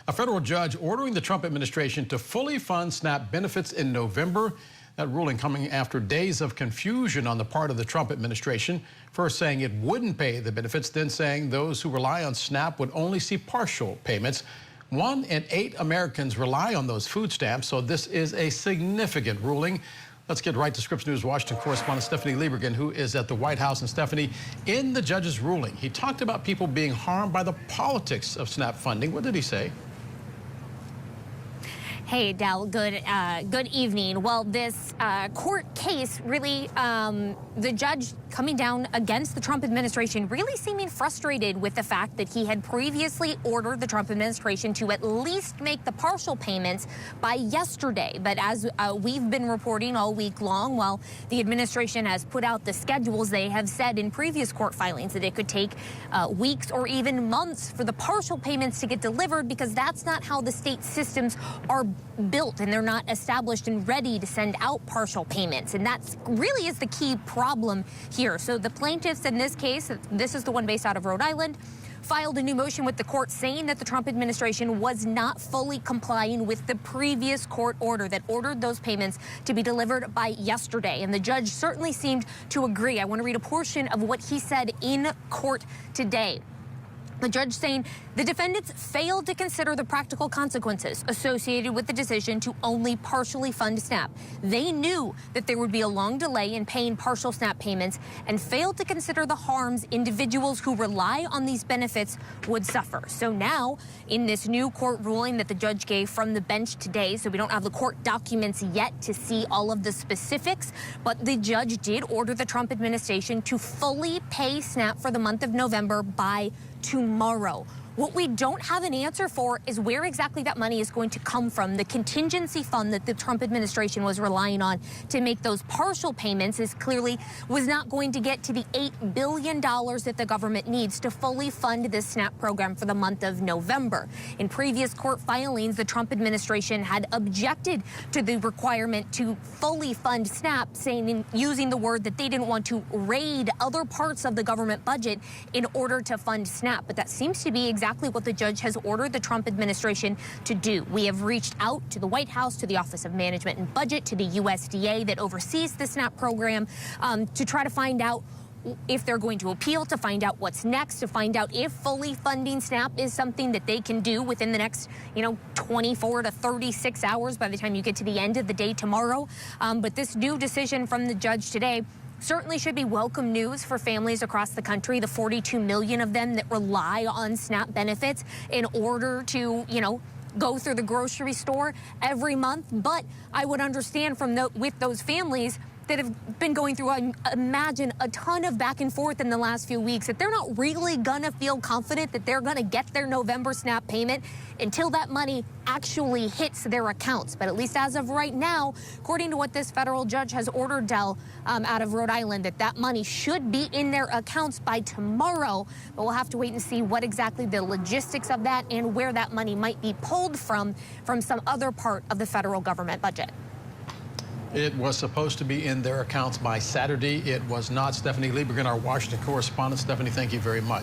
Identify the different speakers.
Speaker 1: A federal judge ordering the Trump administration to fully fund SNAP benefits in November. That ruling coming after days of confusion on the part of the Trump administration. First saying it wouldn't pay the benefits, then saying those who rely on SNAP would only see partial payments. 1 in 8 Americans rely on those food stamps, so this is a significant ruling. Let's get right to Scripps News Washington correspondent Stephanie Liebergen, who is at the White House. And Stephanie, in the judge's ruling, he talked about people being harmed by the politics of SNAP funding. What did he say?
Speaker 2: Hey, Del, good evening. Well, this court case really, the judge coming down against the Trump administration, really seeming frustrated with the fact that he had previously ordered the Trump administration to at least make the partial payments by yesterday. But as we've been reporting all week long, while the administration has put out the schedules, they have said in previous court filings that it could take weeks or even months for the partial payments to get delivered, because that's not how the state systems are built, and they're not established and ready to send out partial payments. And that's really is the key problem here. So the plaintiffs in this case, this is the one based out of Rhode Island, filed a new motion with the court saying that the Trump administration was not fully complying with the previous court order that ordered those payments to be delivered by yesterday. And the judge certainly seemed to agree. I want to read a portion of what he said in court today. The judge saying the defendants failed to consider the practical consequences associated with the decision to only partially fund SNAP. They knew that there would be a long delay in paying partial SNAP payments and failed to consider the harms individuals who rely on these benefits would suffer. So now, in this new court ruling that the judge gave from the bench today, so we don't have the court documents yet to see all of the specifics, but the judge did order the Trump administration to fully pay SNAP for the month of November by tomorrow. What we don't have an answer for is where exactly that money is going to come from. The contingency fund that the Trump administration was relying on to make those partial payments was not going to get to the $8 billion that the government needs to fully fund this SNAP program for the month of November. In previous court filings, the Trump administration had objected to the requirement to fully fund SNAP, using the word that they didn't want to raid other parts of the government budget in order to fund SNAP. But that seems to be exactly what the judge has ordered the Trump administration to do. We have reached out to the White House, to the Office of Management and Budget, to the USDA that oversees the SNAP program, to try to find out if they're going to appeal, to find out what's next, to find out if fully funding SNAP is something that they can do within the next, 24 to 36 hours by the time you get to the end of the day tomorrow. But this new decision from the judge today certainly should be welcome news for families across the country, the 42 million of them that rely on SNAP benefits in order to, go through the grocery store every month. But I would understand with those families that have been going through, I imagine, a ton of back and forth in the last few weeks, that they're not really gonna feel confident that they're gonna get their November SNAP payment until that money actually hits their accounts. But at least as of right now, according to what this federal judge has ordered, Del, out of Rhode Island, that money should be in their accounts by tomorrow. But we'll have to wait and see what exactly the logistics of that and where that money might be pulled from some other part of the federal government budget.
Speaker 1: It was supposed to be in their accounts by Saturday. It was not. Stephanie Liebergen, our Washington correspondent. Stephanie, thank you very much.